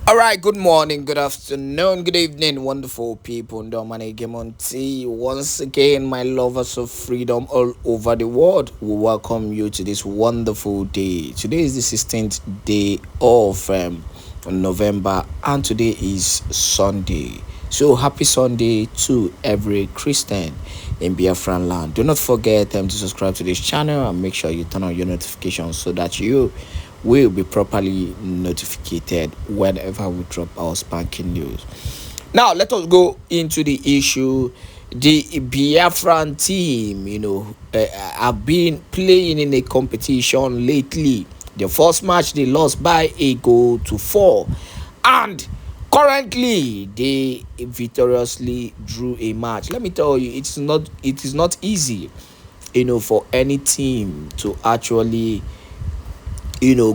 All right, good morning, good afternoon, good evening, wonderful people. Dominic Gemonti. Once again, my lovers of freedom all over the world, we welcome you to this wonderful day. Today is the 16th day of November, and today is Sunday. So, happy Sunday to every Christian in Biafran land. Do not forget to subscribe to this channel and make sure you turn on your notifications so that you will be properly notified whenever we drop our spanking news. Now, let us go into the issue. The Biafran team, have been playing in a competition lately. The first match they lost by a goal to 4, and currently they victoriously drew a match. Let me tell you, it is not easy, for any team to actually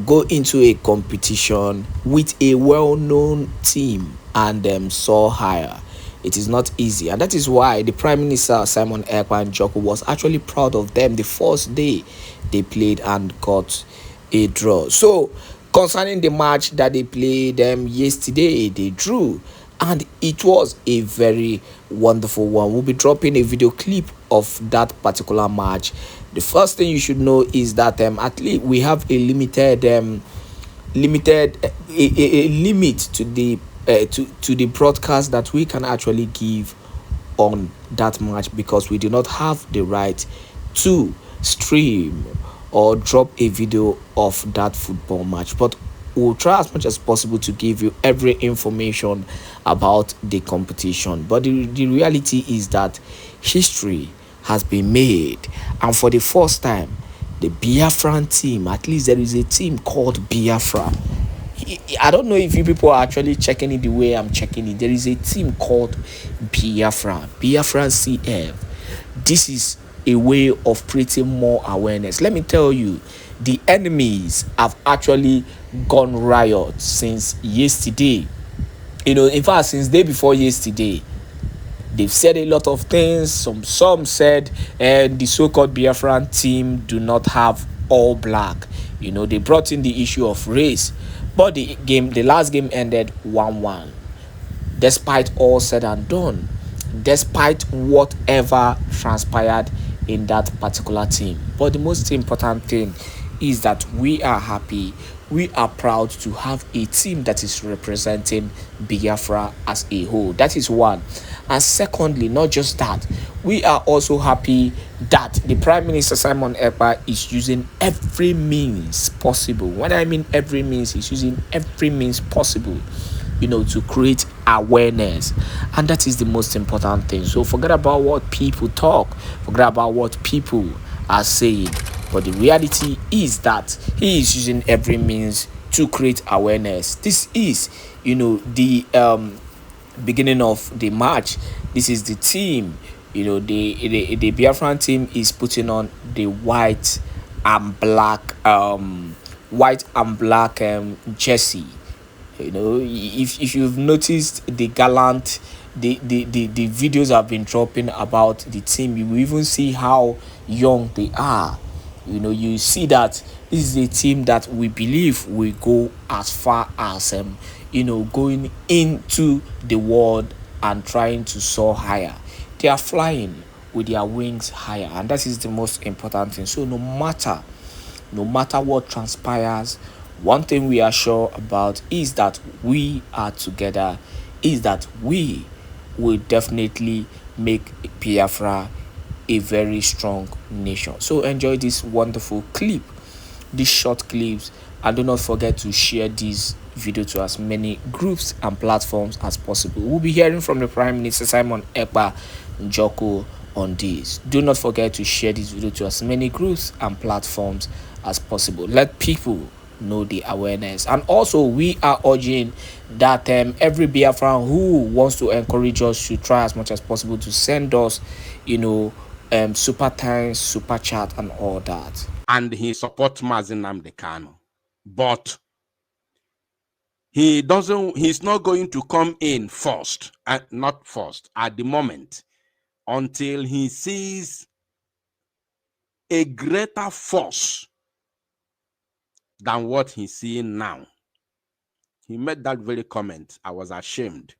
go into a competition with a well-known team and soar higher. It is not easy, and that is why the Prime Minister Simon Èkpá and Joko was actually proud of them the first day they played and got a draw. So concerning the match that they played yesterday, they drew, and it was a very wonderful one. We'll be dropping a video clip of that particular match. The first thing you should know is that at least we have a a limit to the broadcast that we can actually give on that match, because we do not have the right to stream or drop a video of that football match. But we'll try as much as possible to give you every information about the competition. But the reality is that history has been made, and for the first time, the Biafran team, at least there is a team called Biafra. I don't know if you people are actually checking it the way I'm checking it. There is a team called Biafran CF. This is a way of creating more awareness. Let me tell you, the enemies have actually gone riot since yesterday. In fact, since day before yesterday, they've said a lot of things. Some said the so-called Biafran team do not have all black. They brought in the issue of race, but the last game ended 1-1. Despite all said and done, despite whatever transpired in that particular team. But the most important thing is that we are happy, we are proud to have a team that is representing Biafra as a whole. That is one. And secondly, not just that, we are also happy that the Prime Minister Simon Èkpá is using every means possible. When I mean every means, he's using every means possible, to create awareness, and that is the most important thing. So forget about what people talk, forget about what people are saying, but the reality is that he is using every means to create awareness. This is the beginning of the match. This is the team. The Biafran team is putting on the and black white and black jersey. If you've noticed the gallant, the videos have been dropping about the team, you will even see how young they are. You see that this is a team that we believe will go as far as going into the world and trying to soar higher. They are flying with their wings higher, and that is the most important thing. So no matter what transpires, one thing we are sure about is that we are together, is that we will definitely make Biafra a very strong nation. So enjoy this wonderful clip, these short clips, and do not forget to share this video to as many groups and platforms as possible. We'll be hearing from the Prime Minister Simon Èkpá Joko on this. Do not forget to share this video to as many groups and platforms as possible. Let people know the awareness, and also we are urging that every Biafran who wants to encourage us should try as much as possible to send us super thanks, super chat, and all that. And he supports Mazi Nnamdi Kanu, but he's not going to come in first, not first at the moment, until he sees a greater force than what he's seeing now He made that very comment. I was ashamed.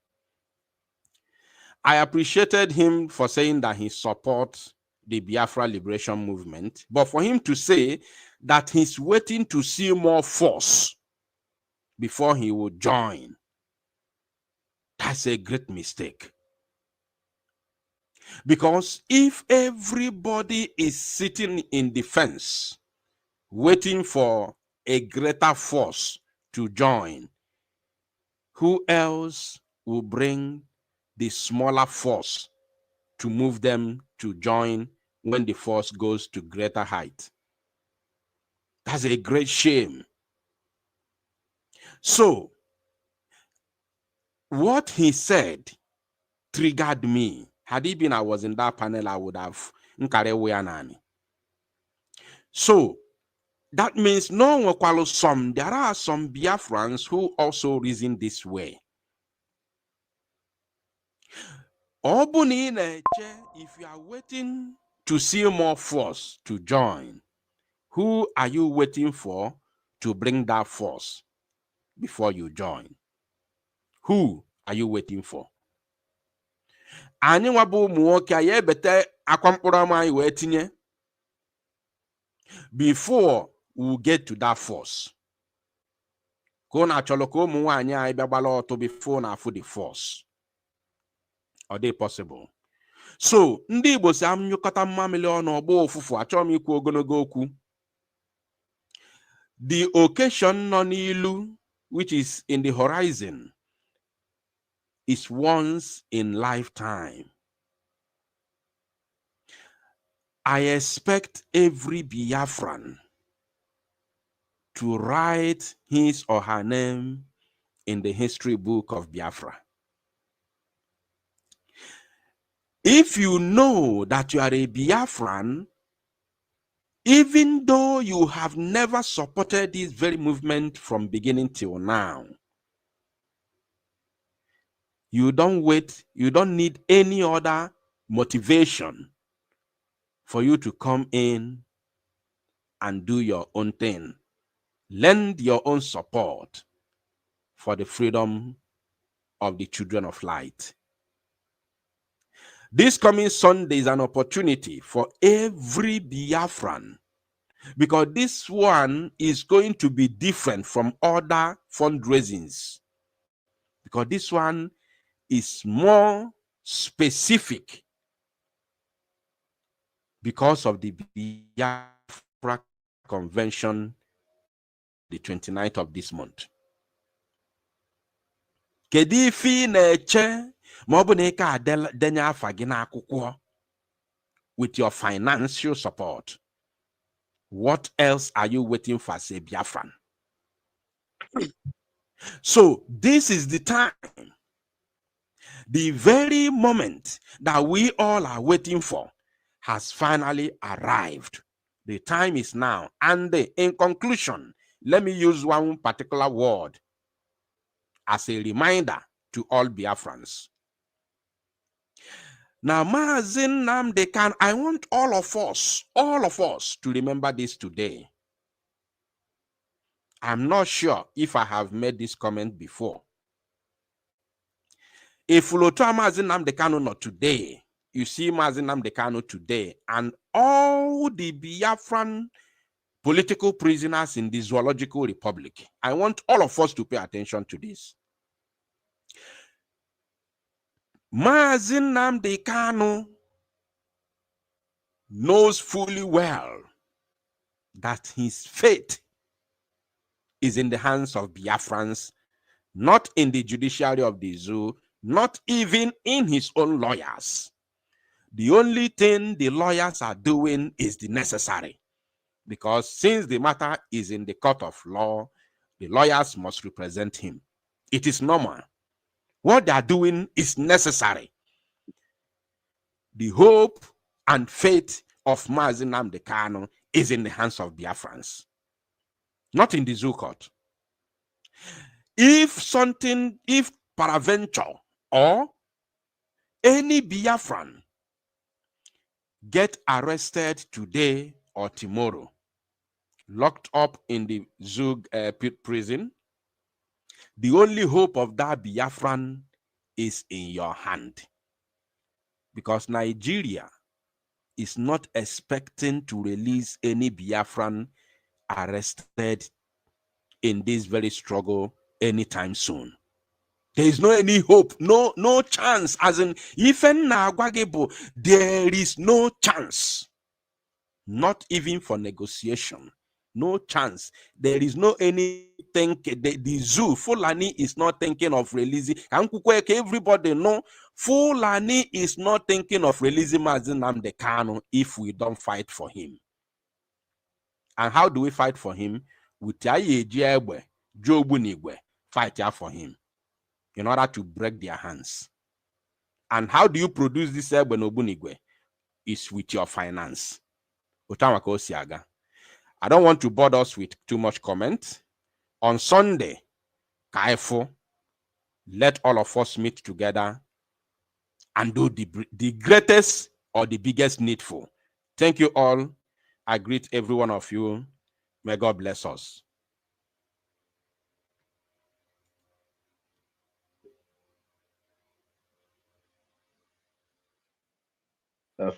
I appreciated him for saying that he supports the Biafra liberation movement, but for him to say that he's waiting to see more force before he will join, that's a great mistake. Because if everybody is sitting in the fence, waiting for a greater force to join, who else will bring the smaller force to move them to join when the force goes to greater height? That's a great shame. So, what he said triggered me. Had it been I was in that panel, I would have. So, that means no one there are some Biafrans who also reason this way. If you are waiting to see more force to join, who are you waiting for to bring that force before you join? Who are you waiting for? Anyị nwa ụmụ nwoke anyị ebete akwa mkpụrụ ama anyị wee tinye before we get to that force. Ka ọ na-achọrọ ka ụmụ nwaanyị anyị bịa gbala ọtọ before na afụ the force. Are they possible? So, ndị Igbo si amnyụkọta mmamịrị ọnụ ọgbọ ụfụfụ, achọrọ m ikwu ogologo okwu. The occasion nọ n'ilu, which is in the horizon, is once in lifetime. I expect every Biafran to write his or her name in the history book of Biafra. If you know that you are a Biafran, even though you have never supported this very movement from beginning till now, you don't need any other motivation for you to come in and do your own thing. Lend your own support for the freedom of the children of light. This coming Sunday is an opportunity for every Biafran, because this one is going to be different from other fundraisings, because this one is more specific because of the Biafra convention, the 29th of this month. Kedu ife na-eche ma ọ bụ na ị ka denye afa gị n'akwụkwọ with your financial support? What else are you waiting for as a Biafran? So this is the time, the very moment that we all are waiting for has finally arrived. The time is now. And in conclusion, let me use one particular word as a reminder to all Biafrans. Now, Maazị Nnamdi Kanu, I want all of us to remember this today. I'm not sure if I have made this comment before. If Ulotua Maazị Nnamdi Kanu not today, you see Maazị Nnamdi Kanu today, and all the Biafran political prisoners in the Zoological Republic. I want all of us to pay attention to this. Maazị Nnamdi Kanu knows fully well that his fate is in the hands of Biafrans, not in the judiciary of the zoo, not even in his own lawyers. The only thing the lawyers are doing is the necessary, because since the matter is in the court of law, the lawyers must represent him. It is normal. What they are doing is necessary. The hope and faith of Maazị Nnamdi Kanu is in the hands of Biafrans, not in the zoo court. If peradventure or any Biafran get arrested today or tomorrow, locked up in the zoo prison, The only hope of that Biafran is in your hand. Because Nigeria is not expecting to release any Biafran arrested in this very struggle anytime soon. There is no any hope, no chance. As in, even Nagwagebo, there is no chance. Not even for negotiation. No chance. There is no anything. The zoo, Fulani is not thinking of releasing. Everybody know Fulani is not thinking of releasing Mazi Nnamdi Kanu if we don't fight for him. And how do we fight for him? With Jobunigwe, fight for him in order to break their hands. And how do you produce this Egbe Nobunigwe? Is with your finance. I don't want to bother us with too much comment. On Sunday, Kaifo, let all of us meet together and do the greatest or the biggest needful. Thank you all. I greet every one of you. May God bless us.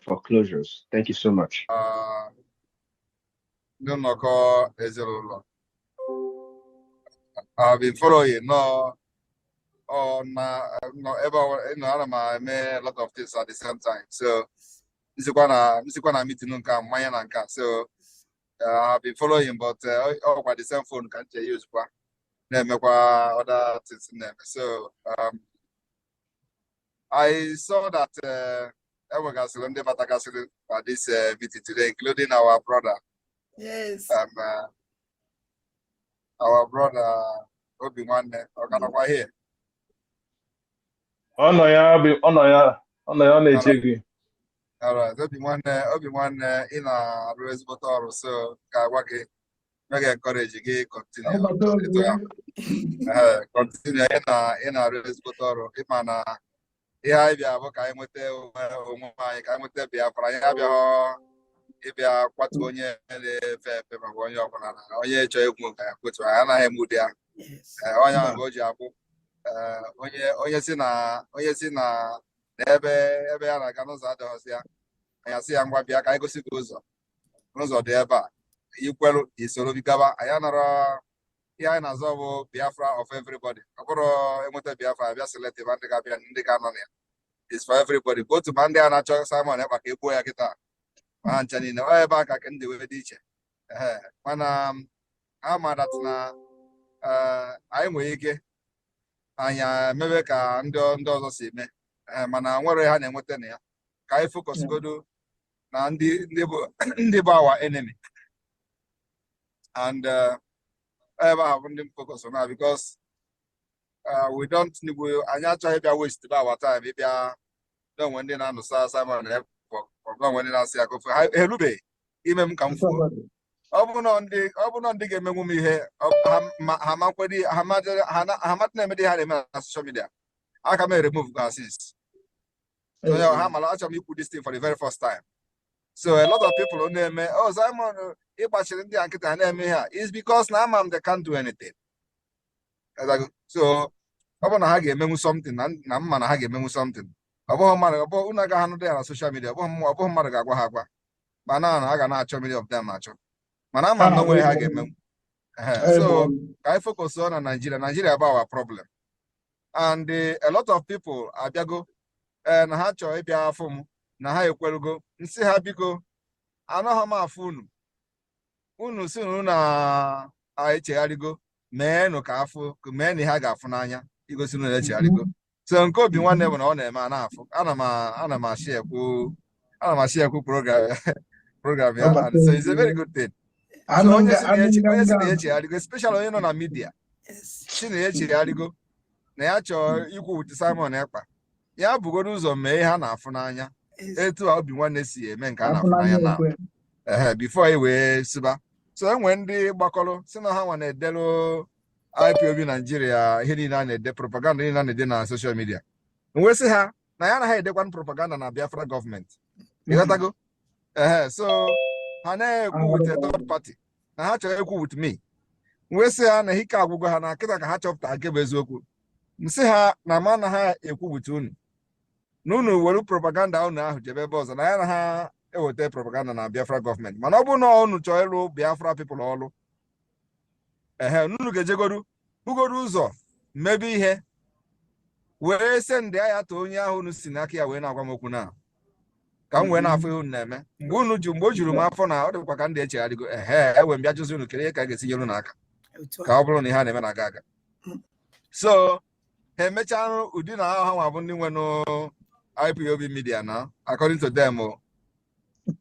For closures. Thank you so much. I've been following I may a lot of things at the same time. So this is gonna meeting so I've been following, but by the same phone can't use other things in them. So I saw that this meeting today, including our brother. Yes. Our brother Obi-Wan here. Oh no, na-eche. All right, Obi-Wan in a race motor, so Kawaki make encourage you continue. Continue in a race motor. Imana I be able to Biafra. If you are quite on your paper, onye chọ egwu ka kwetu anaghị m ụdị onye ahụ o ji abụ onye si na ebe ya na-aga n'ụzọ adịghịzi ya anyị asị ya ngwa bịa ka anyị gosi gị n'ụzọ dị ebe a ikwelu isoro bigaba anyị nọrọ ihe anyị na-azọ bụ Biafra of everybody. Ọ bụrụ enweta Biafra abịa select ndị ga-abịa ndị ga-anọ na ya. It's for everybody. Otu ma ndị a na-achọ Simon Ekpa ka egbuo ya kịta mancha niile ọ ebe aka ka ndị wee dị iche mana ama dat na anyị nwere ike anyị mebe ka ndị ọzọ si eme mana nwere ha na-enweta na ya ka anyị focus godo na ndị bụ our enemy and ebe a bụ ndị focus na because we don't need anyị achọghị ịbịa waste our time ịbịa n'onwe ndị na-anụsa Simon Ekpa when I say I go for Helube, even come for. Obuno ndị ga-emenwu m ihe hamakwedi hamat na-emedi ha na-eme na social media. Aka m remove go since. So ha mala achọ m ikwu this thing for the very first time. So a lot of people na-eme Simon ịgbachiri ndị nkịta ha na-eme ha is because na ama m they can't do anything. So ọ bụ na ha ga-emenwu something na mma na ha ga-emenwu something. Unu agaghị anụ dị ya na social media ọ bụghị mmadụ ga-agwa ha agwa mana na a ga na-achọ many of them achọ mana ama na onwe ha ga-emenwu so ka anyị focus on na Nigeria about our problem and a lot of people abịago na ha chọọ ịbịa afụ m na ha ekwerugo nsị ha biko anaghị m afụ unu si unu na echegharịgo meenụ ka afụ meenụ ha ga-afụ n'anya igosi unu na-echegharịgo. So nke Obi-Wan bụ na ọ na-eme anafụ ana m ashị ekwu program ya and so it's a very good thing. So onye si na-echegharịgo especially onye nọ na media si na-echegharịgo na ya chọọ ikwu with Simon Ekpa ya bugodo ụzọ mee ha na-afụ n'anya etu a Obi-Wan si eme nke a na-afụ n'anya na before e wee siba. So enwe ndị gbakọrọ si na ha nwa na-edelu IPOB Nigeria ihe niile a na-ede propaganda niile a na-ede na social media nwe sị ha na ya anaghị edekwa propaganda na Biafra gọọmenti ịghọtago so ha na-ekwu with a third party na ha chọrọ ekwu with me wee sị ha na ike agwụgwọ ha na kịta ka ha chọpụta nke bụ eziokwu. Nsị ha na ma na ha ekwupụta unu na unu were propaganda unu ahụ jebe ebe ọzọ na ya na ha eweta propaganda na Biafra gọọmenti. Mana ọ bụ na unu chọọ ịlụ Biafra people ọlụ, unu ga-ejegodu bugodu ụzọ mmebe ihe wee sị ndị agha too onye ahụ unu si n'aka ya wee na-agwa m okwu na ka m wee na-afụ ihe unu na-eme. Mgbe o juru m afọ na ọ dịkwa ka ndị echegharịgo ewe m bịa jụzi unu kere ihe ka a ga-esi nyere n'aka ka ọ bụrụ na ihe a na-eme na aga aga. So ha emechaa ụdị na ha nwa bụ ndị nwe IPOB media na according to them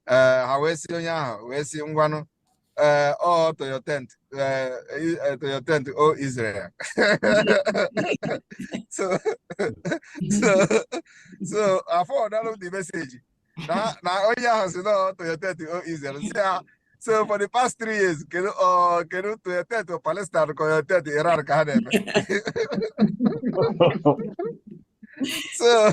ha wee si onye ahụ wee si ngwanụ to your tent Israel. so afọ download the message na onye ahụ si to your tent Israel. So for the past 3 years kedu to your tent Palestine ka your tent Iran ka ha na-eme. So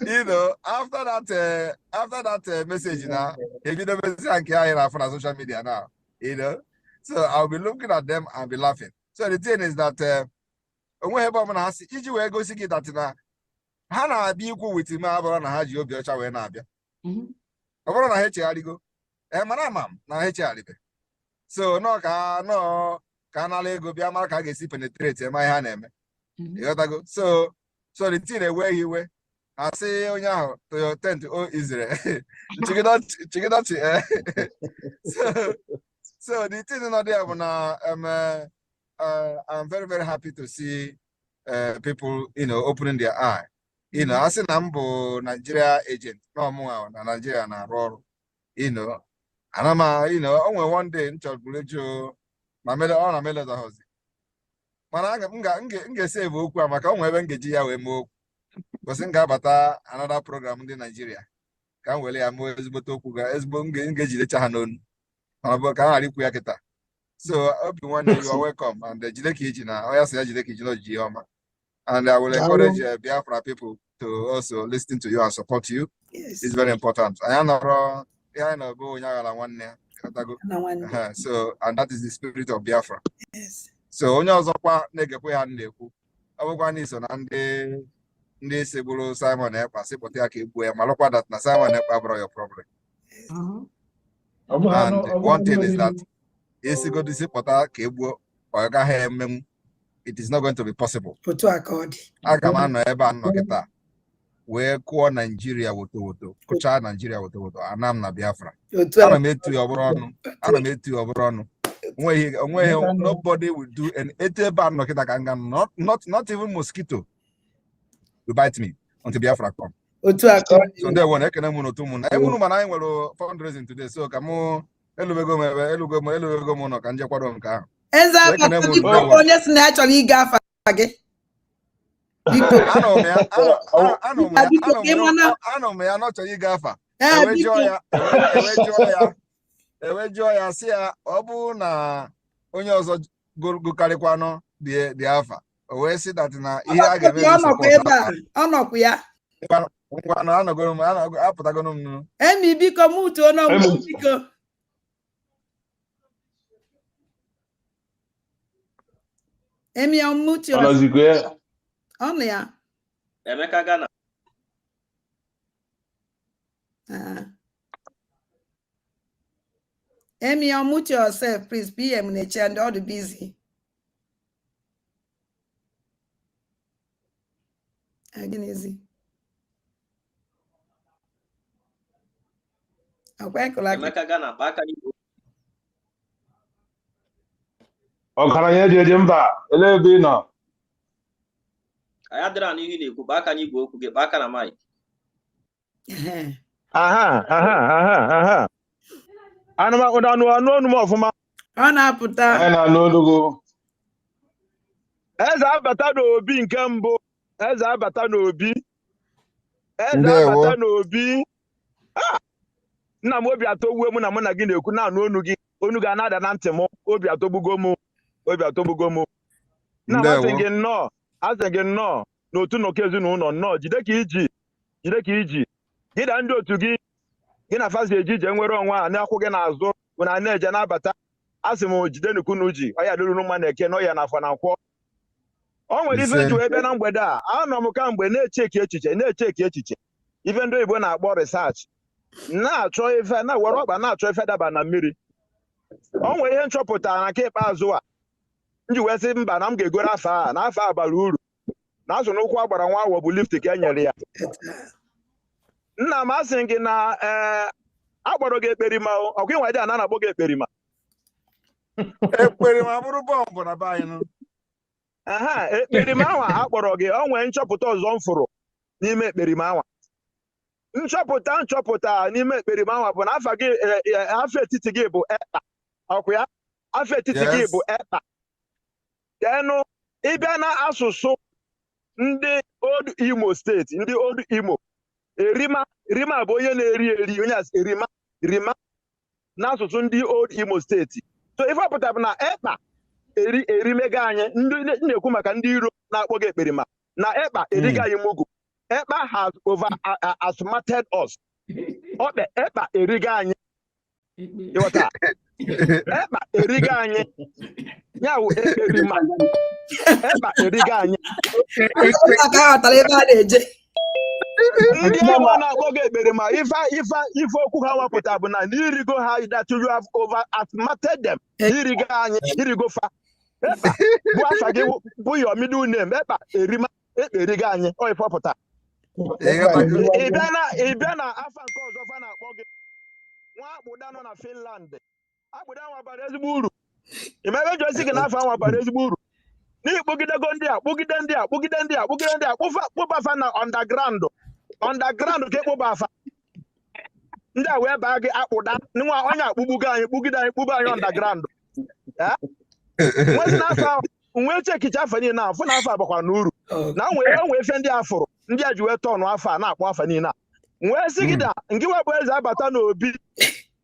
you know, after that message now, if you don't see on social media now, you know, so I'll be looking at them and be laughing. So the thing is that when we have a go see that na Hana be equal with him, na Haji Obiocha we na bia. Ọbụrụ na ha echegharịgo, mana mam na ha echegharịbe. So no ka na ego bịa mara ka a ga-esi penetrate ma ihe a na-eme. Ịghọtago? So the thing where he were. I say, oh yeah, to your tent, Israel. Check it out. So the thing is not there. I'm very, very happy to see people, you know, opening their eye. You know, I say Nambo Nigeria agent, no more Nigeria na role. You know, and I'm you know, only one day in Chalbulejo, my mother on a melody house. Man, I save Oku, I'm going to get you more. Because in Gabata, another program in Nigeria. Can we have more Esbotokuga, engage the Chahanon? So, everyone, you are welcome. And the Jilekijina, I say Jilekijino Gioma. And I will encourage Biafra people to also listen to you and support you. Yes. It's very important. I am not so, and that is the spirit of Biafra. Yes. So, onye ọzọkwa na-egekwe ha na-ekwu. Ọbụkwa n'iso na ndị seburu Simon Èkpá sịpụta ya ka egbuo ya, malụkwa that na Simon Èkpá brought your problem. And one thing is that esigodu sịpụta ka egbuo ọ gaghị emenwu, it is not going to be possible. Aga m anọ ebe a nọ kịta wee kụọ Nigeria woto kụchaa Nigeria woto ana m na Biafra. Ana m etu ya ọbụrụ ọnụ. Nobody will do an not even mosquito will bite me until Biafra come. So they want to know fundraising today. So come on, elugo can just quadrum car. Ewejoya si ya ọ bụ na onye ọzọ gụkarịkwanụ dị afa o wee sị dat na ihe a ga-eme ọnọkwa ya apụtagono m emi biko mutuo n'ọgwụ biko emi mutuo ọnụ ya Emeka Ghana Amy, unmute yourself, please. PM nature and all the busy. Again, easy. Emeka Ghana, back and you. Ọgaranya dị mba, ele ebe ị nọ? Anyị adịrị n'ihu na-ekwu, back and you okwu gị, back na mic. Aha. Anụ ọfụma. Ọ na-apụta. Anyị na-anụ olugo. Eze abata n'obi nke mbụ. Eze abata n'obi. Nna m obi atọgbuo m na mụ na gị na-ekwu na-anụ onu gị. Onu gị anada na ntị m. Obi atọgbugo m. Nna m asị gị nnọọ n'otu nnọkọ ezinụlọ nnọọ jide ka iji. Gị na ndị otu gị. Gị na fazi ejije nwere onwe a na-akwụ gị n'azụ na na-eje na-abata asị m jide n'ukwu ji ọ ya dịrị mma na-eke na ọ ya na afọ na nkwọ o nwere ife ji wee bịa na mgbede a anọ m ka mgbe na-echeki echiche ife ndị oyibo na-akpọ research na-achọ ife na were ọkpa na-achọ ife daba na mmiri o nwere ihe nchọpụtara na nke ikpeazụ a nji wee sị mba na m ga-egoro afọ a na afọ a bara uru na azụ n'ụkwụ agbara nwa awọ bụ lift ka e nyere ya nna m asị gị na akpọrọ gị ekperima ọkwa ịnwa dị a na-akpọ gị ekperima ekperima bụrụ bọmbụ na be anyị aha ekperima ahụ akpọrọ gị o nwee nchọpụta ọzọ m fụrụ n'ime ekperima ahụ nchọpụta n'ime ekperima ahụ bụ na afọ etiti gị bụ Èkpá ọkwa ya afọ etiti gị bụ Èkpá denụ ịbịa na asụsụ ndị old Imo steeti ndị old Imo rima bụ onye na-eri onye rima n'asụsụ ndị old Imo steeti so ife ọpụta bụ na Èkpá erimega anyị ndị na-ekwu maka ndị iro na-akpọ gị ekperima na Èkpá eriga anyị mugu Èkpá has over outsmarted us Èkpá eriga anyị ịghọta Èkpá eriga anyị ya wụ ekperima Èkpá eriga anyị ndị ahụ na-akpọ gị ekperima ife okwu ha wapụta bụ na n'irigo ha that you have over outsmarted them irigo anyị irigo fa Èkpá bụ afa gị bụ your middle name Èkpá erigo anyị ọ ife ọpụta ị bịa na afa nke ọzọ fa na-akpọ gị nwa akpụda nọ na Finland akpụda nwa bara ezigbo uru imebe ji osi gị n'afọ nwa bara ezigbo uru n'ikpugidego ndị a kpụbafa na underground ka ekpụba afa ndị a wee baa gị akpụda nwa onye akpụgbugo anyị kpugide anyị kpụba anyị underground nwezi n'afọ ahụ nwee chekicha afọ niile afọ na afọ agbakwa n'uru na onwe efe ndị afụrụ ndị a ji wee tọnụ afọ a na-akpọ afọ niile a nwee sị gị da nke wepụ eze abata n'obi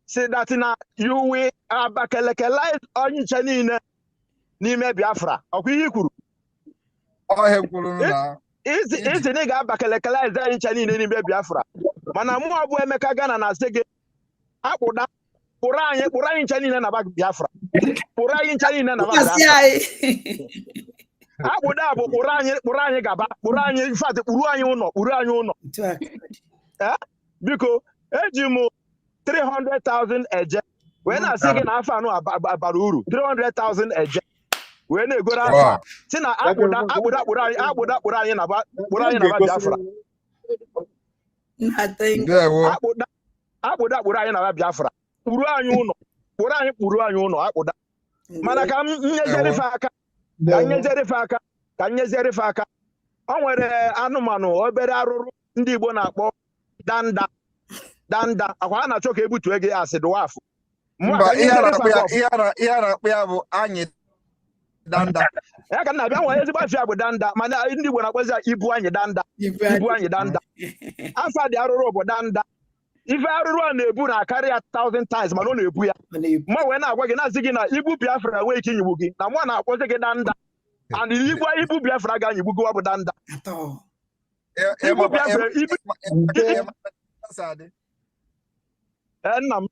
si dati na you will abakelekelize onye nche niile n'ime Biafra ọkwa ihe i kwuru isi na ị ga-abakelekelize anyị nche niile n'ime Biafra mana mụ bụ Emeka Gana na-asị gị akpụda kpụrụ anyị nche niile na Biafra kpụrụ anyị nche niile na Biafra akpụda bụ kpụrụ anyị gaba kpụrụ anyị infat kpụrụ anyị ụlọ biko eji m 300,000 eje wee na-asị gị na afọ anụ bara uru 300,000 eje wee na-egoro afọ si na akpụda kpụrụ anyị na Biafra akpụda kpụrụ anyị na Biafra kpụrụ anyị ụlọ akpụda mana ka m nyezerife aka o nwere anụmanụ obere arụrụ ndị Igbo na-akpọ danda akwa a na-achọ ka ebutue gị asị dụwafụ ihe a na-akpụ ya bụ anyị danda ya ka na-abịa nwa ezigbo afịa bụ danda mana ndị Igbo na-akpọzi ibu anyị danda afọ dị arụrụ bụ danda ife arụrụ a na-ebu na-akarị ya 1000 times mana ọ na-ebu ya ma wee na-agwa gị na-asị gị na ibu Biafra nwee ike inyigbu gị na mụ na-akpọzi gị danda and ibu Biafra ga-anyigbu gị bụ danda ibu Biafra nna m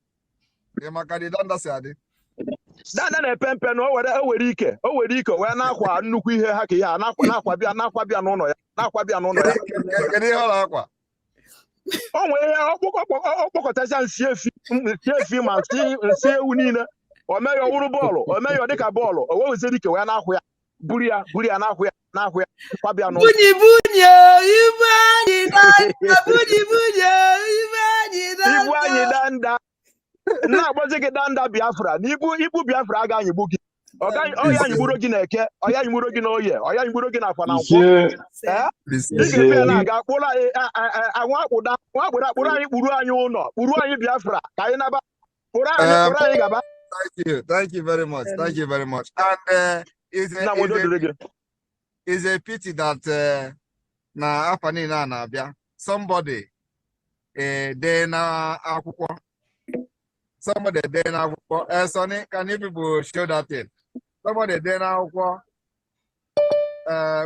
danda na-epe mpe na o were ike wee na-akwa nnukwu ihe ha ka ihe a na-akwa bịa n'ụlọ ya o nwere ihe ọkpọkọtacha nsị efi ma nsị ewu niile o mee ya ọwụrụ bọọlụ o mee ya dịka bọọlụ o weweziri ike wee na-akwụ ya buru ya na-akwụ ya kwabịa n'ụlọ ibu anyị danda na-agbazi gị danda Biafra na ibu Biafra aga anyịgbu gị ọya anyịgburo gị na Eke ọya anyịgburo gị na Oye ọya anyịgburo gị na Afọ na Nkwọ ị ga-efe na-aga kpụrụ akpụda kpụrụ anyị kpụrụ anyị Biafra ka anyị naba kpụrụ anyị gaba. Thank you very much. And it's a pity that na afọ niile a na-abịa somebody dee na akwụkwọ Sonny, can you people show that thing? Somebody dee na akwụkwọ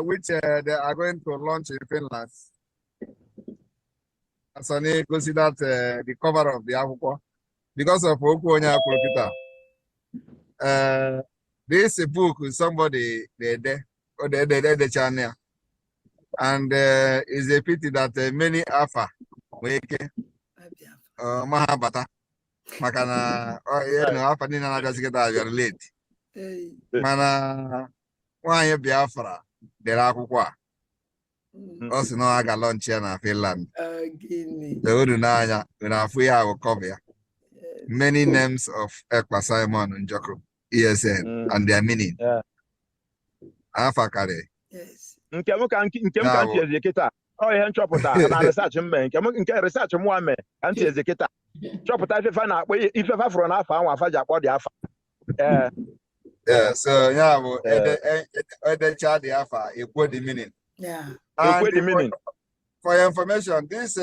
which they are going to launch in Finland. Sonny, consider the cover of the akwụkwọ because of okwu onye akwụrụ Peter. this book somebody the channel, and it's a pity that many Alpha weke mahabata makana Alpha nina na gasiketa very late. Mana nwanyị Biafra dere akwụkwọ a ọ sị na ọ ga launch ya na Finland. So unu n'anya unu afụ ya bụ cover ya. Many names of Èkpá Simon Njoku, ESN, and their meaning. Afa kare. Nke m ka ntị ezi kịta ọ ihe nchọpụta na research mme nke research mụ ame ka ntị ezi kịta chọpụta ifefa na-akpọ ifefa fụrụ n'afọ anwa afa ji akpọ dị afa. Yeah, so yeah, edecha the afa equal the meaning. Yeah. Equal the meaning. For your information, this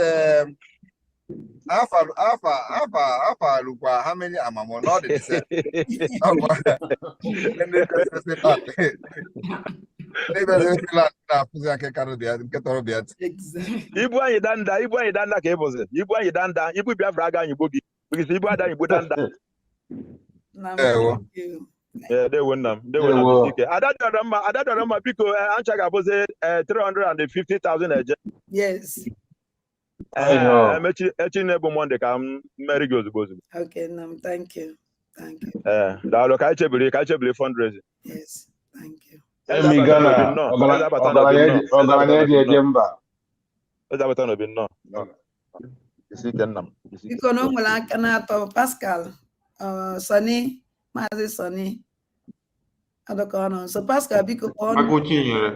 Alpha lukwa how many amamo not the same. Ibu anyị danda ka ịbụzi ibu anyị danda ibu Biafra aga anyị gbogi because ibu ada anyị gbo danda. Dewo nnam dewo ike adadọrọ mma biko ancha ga-abụzi 350,000 eje. Yes. Echi na-ebu Monday ka m mmeri gị ozugbo. Okay, thank you. Daalụ ka anyị chebiri fundraising. Yes, thank you. Biko na o nwere aka na-atọ Pascal Sonny Maazị Sonny adọka ọnụ. So Pascal biko kpọọ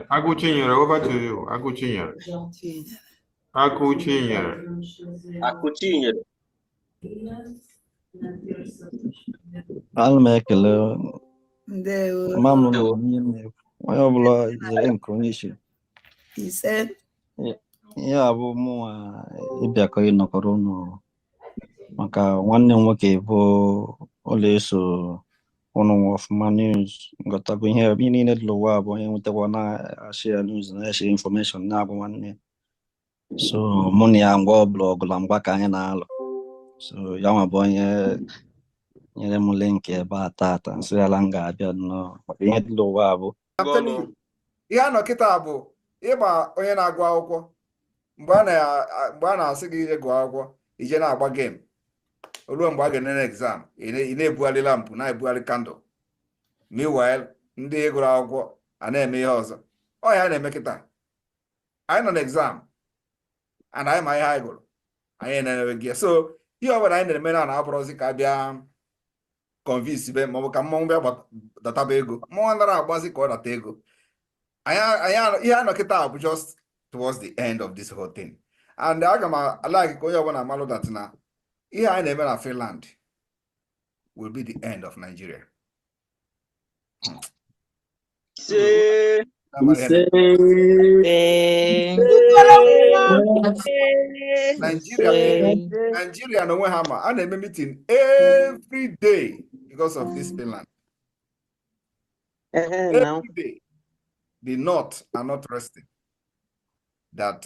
Agụchinyere over to you. Agụchinyere. Ana m ekele ndewo mamụ na onye ọbụla jere nke onye isi. ise Ihe a bụ mụnwa ịbịakọ ịnọkọrọ unu maka nwanne m nwoke bụ ụlọ eso ụnụ ọfụma news ngọtago ihe niile dị n'ụwa bụ onye nwetakwa na-ashị ya news na-eshi information na-abụ nwanne. So mụ na ya ngwa ọbụla ọgụla mgba ka anyị na-alụ. So ya nwa bụ onye nyere m link ebe a tata nsị ala m ga-abịa nnọọ maka ihe dị n'ụwa bụ ihe a nọ kịta bụ ịgba onye na-agụ akwụkwọ mgbe a na-asị gị ije gụọ akwụkwọ ije na-agba game ruo mgbe a ga-enene exam ị na-ebugharị lampụ na-ebugharị kandụl. Meanwhile ndị gụrụ akwụkwọ a na-eme ihe ọzọ. Ọ ya na-eme kịta anyị nọ na exam and anyị ma ihe anyị gụrụ anyị na-emewe gị. So ihe ọ bụla anyị na-eme na-abụrụzi ka bịa convince be maọbụ ka mmọnwụ bịa databa ego. Mmọnwụ ndara agbazi ka ọ data ego. Ihe a nọ kịta bụ just towards the end of this whole thing. And aga m alike ka onye ọbụla amalụ that na ihe anyị na-eme na Finland will be the end of Nigeria. Nigeria no onwe ha ma a na-eme meeting every day because of this Finland. Every day. The North are not resting. That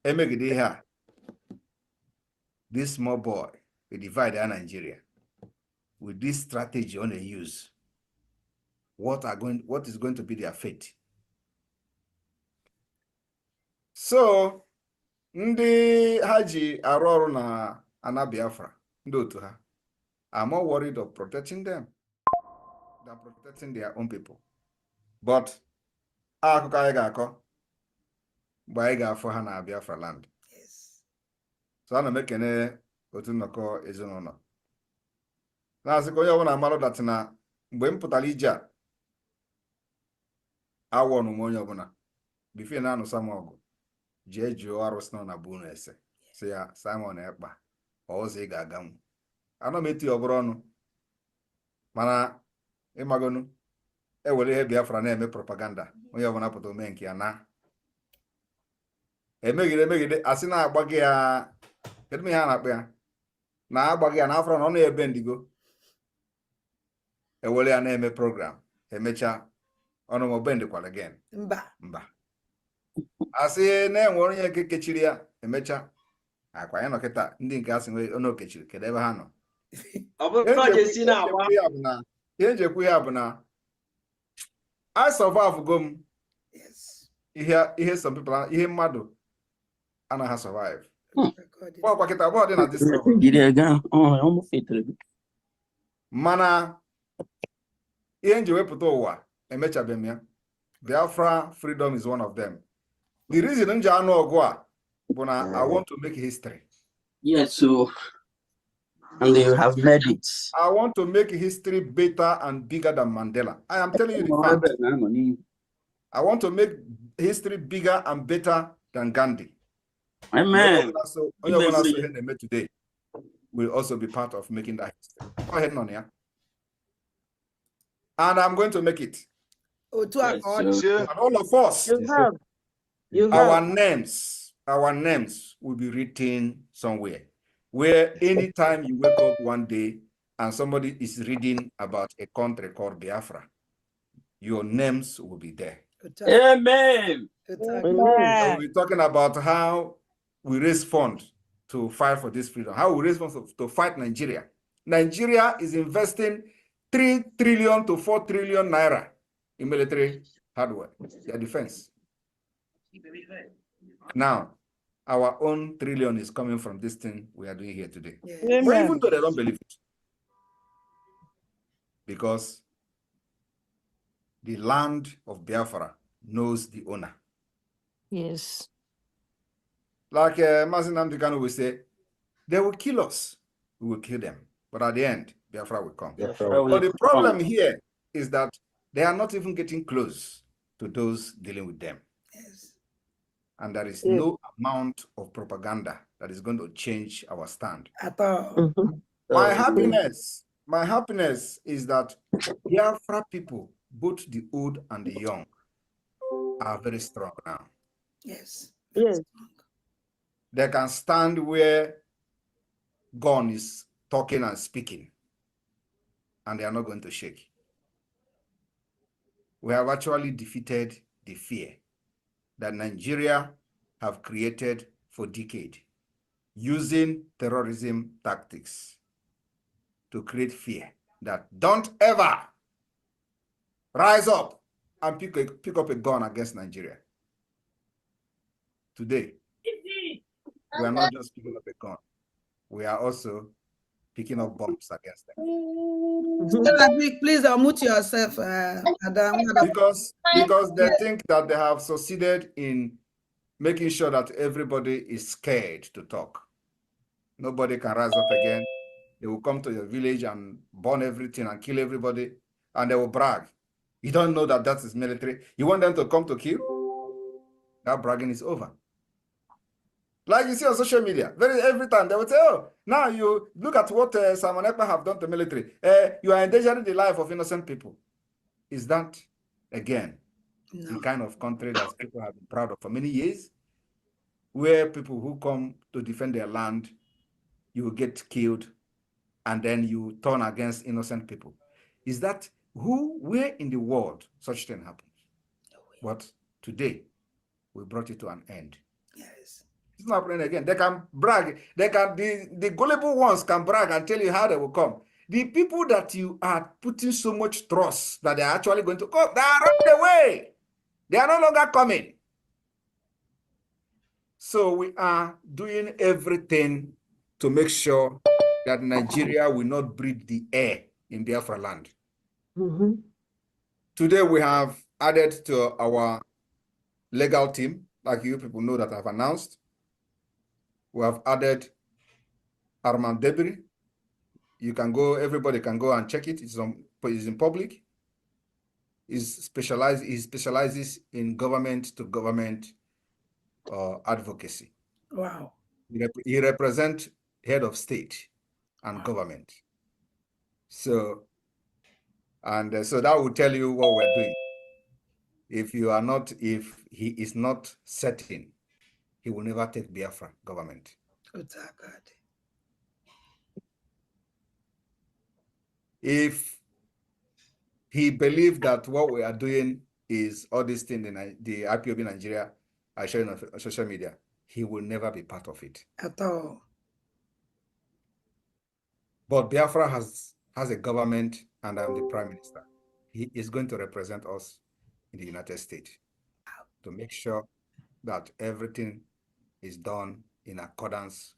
emegide here, this small boy will divide our Nigeria with this strategy on the use. What is going to be their fate? So ndị ha ji arụ ọrụ na ana Biafra, ndị otu ha, are more worried of protecting them than protecting their own people. But akụkọ anyị ga-akọ mgbe anyị ga-afụ ha na Biafra land. So ana m ekene otu nnọkọ ezinụlọ na-asị ka onye ọbụla amalụ dat na mgbe m pụtara ije a awọnụ m onye ọbụla bife na-anụsa m ọgụ jee jụọ arụsị nọ na bụ unu ese si ya Simon Èkpá ọzọ ị ga-aga nwu anọ m eti ọbụrụ ọnụ mana ịmagonu ewere ihe Biafra na-eme propaganda onye ọbụla pụta ome nke ya na emegide asị na-agbaghị ya kedu ihe a na-akpọ ya na-agbaghị ya na afọ na ọ na-ebe ndigo ewere ya na-eme program emecha ọnụ mobe ndikwala again mba asị na-enwe onye nke kechiri ya emecha akwa ya nọ kịta ndị nke asị nwe onye okechiri kedu ebe ha nọ I survive gum. Yes. Here some people here madu and I survive. This mana Biafra freedom is one of them. The reason I want to make history. Yes, so and they have made it. I want to make history better and bigger than Mandela. I am telling you the fact. I want to make history bigger and better than Gandhi. Amen. Today will also be part of making that history. Go ahead, Nonia. And I'm going to make it. Yes, and all of us, our names will be written somewhere. Where anytime you wake up one day and somebody is reading about a country called Biafra, your names will be there. Amen. We'll be talking about how we raise funds to fight for this freedom, how we raise funds to fight Nigeria. Nigeria is investing 3 trillion to 4 trillion naira in military hardware, their defense. Now, our own trillion is coming from this thing we are doing here today. Yes. But even though they don't believe it, because the land of Biafra knows the owner. Yes. Like Mazin Namdekano will say, they will kill us, we will kill them. But at the end, Biafra will come. But the problem here is that they are not even getting close to those dealing with them. Yes. And there is no amount of propaganda that is going to change our stand. At all. My happiness is that Biafra people, both the old and the young, are very strong now. Yes. Yes. They can stand where God is talking and speaking, and they are not going to shake. We have actually defeated the fear that Nigeria have created for decades, using terrorism tactics to create fear that don't ever rise up and pick up a gun against Nigeria. Today, we are not just picking up a gun, we are also picking up bombs against them. Please unmute yourself, Adam. Because they think that they have succeeded in making sure that everybody is scared to talk. Nobody can rise up again. They will come to your village and burn everything and kill everybody, and they will brag. You don't know that that is military. You want them to come to kill? That bragging is over. Like you see on social media, every time they will say, oh, now you look at what Simon Èkpá have done to military. You are endangering the life of innocent people. Is that, again, the kind of country that people have been proud of for many years, where people who come to defend their land, you get killed, and then you turn against innocent people? Is that where in the world such thing happens? But today, we brought it to an end. Yes. It's not happening again. They can brag. The gullible ones can brag and tell you how they will come. The people that you are putting so much trust that they are actually going to come, they are running away. They are no longer coming. So we are doing everything to make sure that Nigeria will not breathe the air in Biafra land. Today we have added to our legal team, like you people know that I've announced. We have added Armand Debris. You can go, everybody can go and check it. It's in public. He specializes in government to government advocacy. Wow. He represents head of state and government. So, so that will tell you what we're doing. If he is not certain, he will never take Biafra government. If he believes that what we are doing is all these things in the IPOB Nigeria are showing on social media, he will never be part of it. At all. But Biafra has a government, and I'm the prime minister. He is going to represent us in the United States to make sure that everything is done in accordance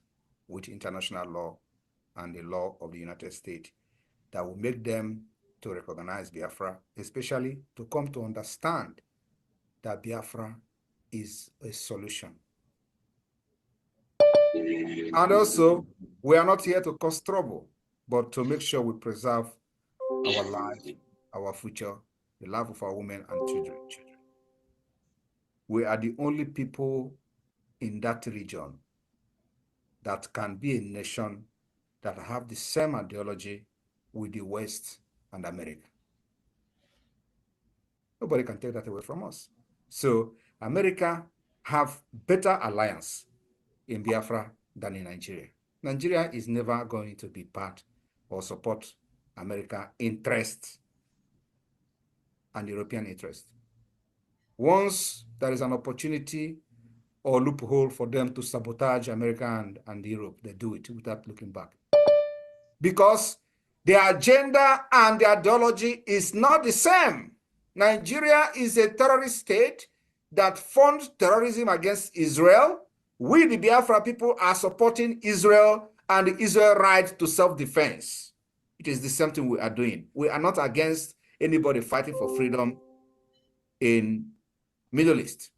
with international law and the law of the United States that will make them to recognize Biafra, especially to come to understand that Biafra is a solution. And also, we are not here to cause trouble, but to make sure we preserve our life, our future, the life of our women and children. We are the only people in that region that can be a nation that have the same ideology with the West and America. Nobody can take that away from us. So America have better alliance in Biafra than in Nigeria. Nigeria is never going to be part or support America interest and European interest. Once there is an opportunity or loophole for them to sabotage America and Europe, they do it without looking back. Because their agenda and their ideology is not the same. Nigeria is a terrorist state that funds terrorism against Israel. We, the Biafra people, are supporting Israel and Israel's right to self-defense. It is the same thing we are doing. We are not against anybody fighting for freedom in Middle East.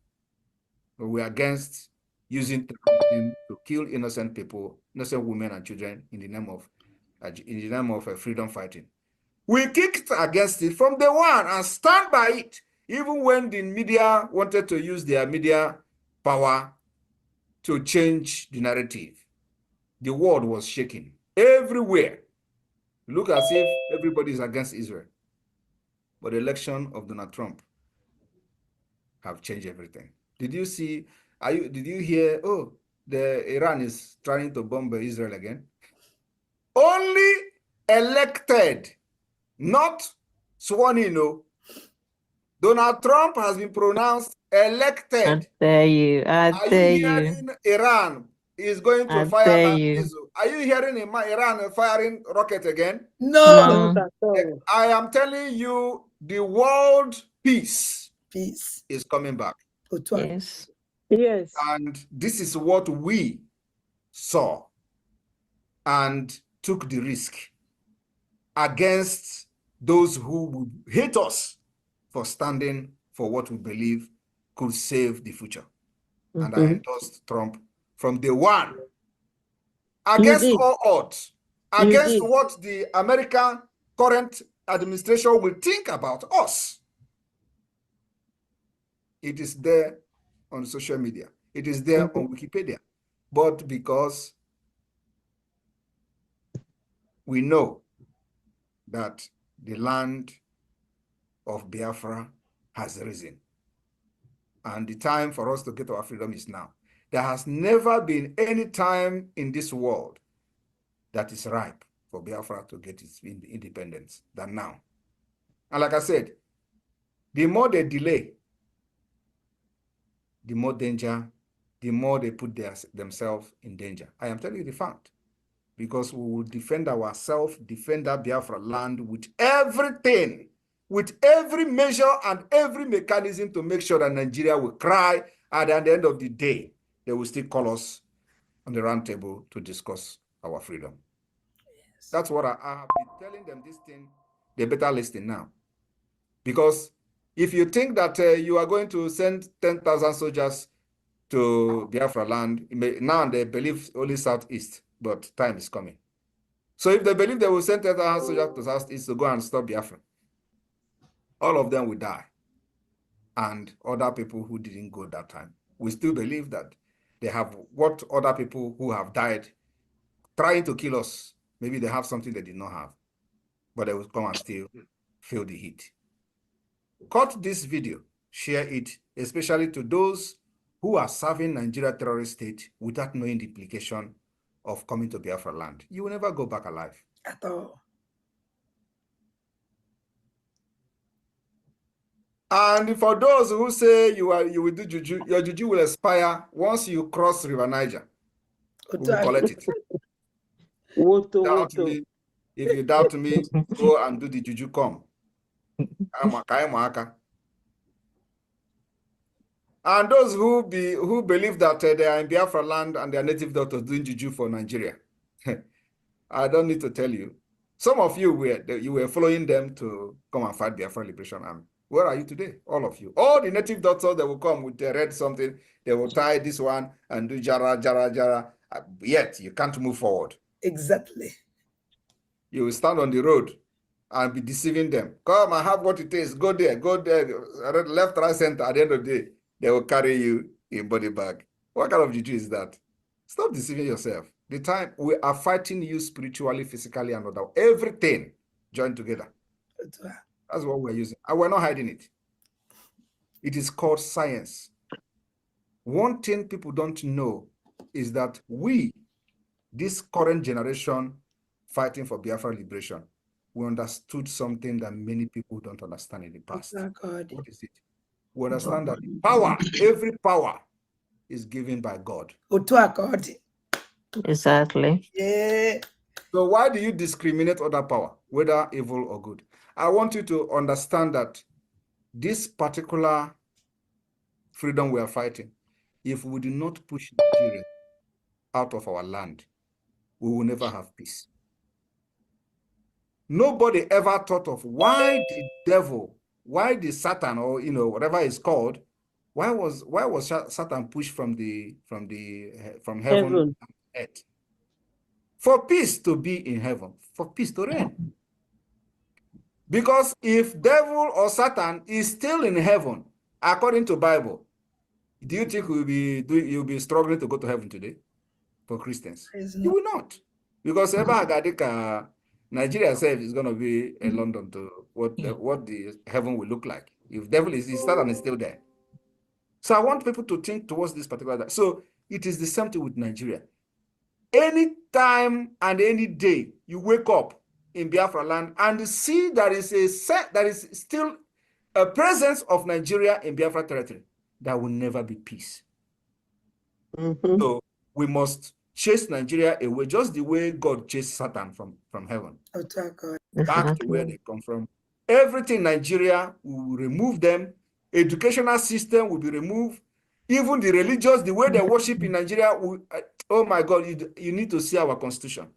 We are against using terrorism to kill innocent people, innocent women and children in the name of freedom fighting. We kicked against it from day one and stand by it, even when the media wanted to use their media power to change the narrative. The world was shaking everywhere. Look as if everybody is against Israel. But the election of Donald Trump have changed everything. Did you see, did you hear, oh, Iran is trying to bomb Israel again? Only elected, not sworn in. No. Donald Trump has been pronounced elected. I dare you. I Are you dare hearing you. Iran is going to I fire dare that you. missile? Are you hearing Iran firing rocket again? No. No. I am telling you, the world peace is coming back. Yes. Yes. And this is what we saw and took the risk against those who would hate us for standing for what we believe could save the future. And I endorsed Trump from day one. Against all odds. Against what the American current administration will think about us. It is there on social media. It is there on Wikipedia. But because we know that the land of Biafra has risen, and the time for us to get our freedom is now. There has never been any time in this world that is ripe for Biafra to get its independence than now. And like I said, the more they delay, the more danger, the more they put themselves in danger. I am telling you the fact. Because we will defend ourselves, defend our Biafra land with everything, with every measure and every mechanism to make sure that Nigeria will cry, and at the end of the day, they will still call us on the round table to discuss our freedom. Yes. That's what I have been telling them this thing. They better listen now. Because if you think that you are going to send 10,000 soldiers to Biafra land, now they believe only Southeast, but time is coming. So if they believe they will send 10,000 soldiers to Southeast to go and stop Biafra, all of them will die. And other people who didn't go that time, we still believe that they have what other people who have died trying to kill us, maybe they have something they did not have, but they will come and still feel the heat. Cut this video, share it, especially to those who are serving Nigeria terrorist state without knowing the implication of coming to Biafra land. You will never go back alive. At all. And for those who say you will do juju, your juju will expire once you cross River Niger. We will collect it. That If you doubt me, go and do the juju come. And those who believe that they are in Biafra land and they are native doctors doing juju for Nigeria, I don't need to tell you. Some of you were following them to come and fight Biafra Liberation Army. Where are you today? All of you. All the native doctors that will come with they read something, they will tie this one and do jara, jara, jara. Yet you can't move forward. Exactly. You will stand on the road and be deceiving them. Come and have what it is. Go there, left, right, center. At the end of the day, they will carry you in body bag. What kind of juju is that? Stop deceiving yourself. The time we are fighting you spiritually, physically, and other everything joined together. That's what we're using. And we're not hiding it. It is called science. One thing people don't know is that we, this current generation fighting for Biafra liberation, we understood something that many people don't understand in the past. What is it? We understand that power, every power, is given by God. Exactly. Yeah. So why do you discriminate other power, whether evil or good? I want you to understand that this particular freedom we are fighting, if we do not push Nigeria out of our land, we will never have peace. Nobody ever thought of why the devil, why the Satan, or whatever it's called, why was Satan pushed from heaven and earth? For peace to be in heaven, for peace to reign. Because if devil or Satan is still in heaven, according to Bible, do you think you'll be struggling to go to heaven today for Christians? You will not. Because Nigeria itself is going to be a London to what the heaven will look like. If devil is Satan is still there. So I want people to think towards this particular. So it is the same thing with Nigeria. Any time and any day you wake up in Biafra land and see there is still a presence of Nigeria in Biafra territory, there will never be peace. So we must chase Nigeria away, just the way God chased Satan from heaven. Back to where they come from. Everything Nigeria will remove them. Educational system will be removed. Even the religious, the way they worship in Nigeria, oh my God, you need to see our constitution.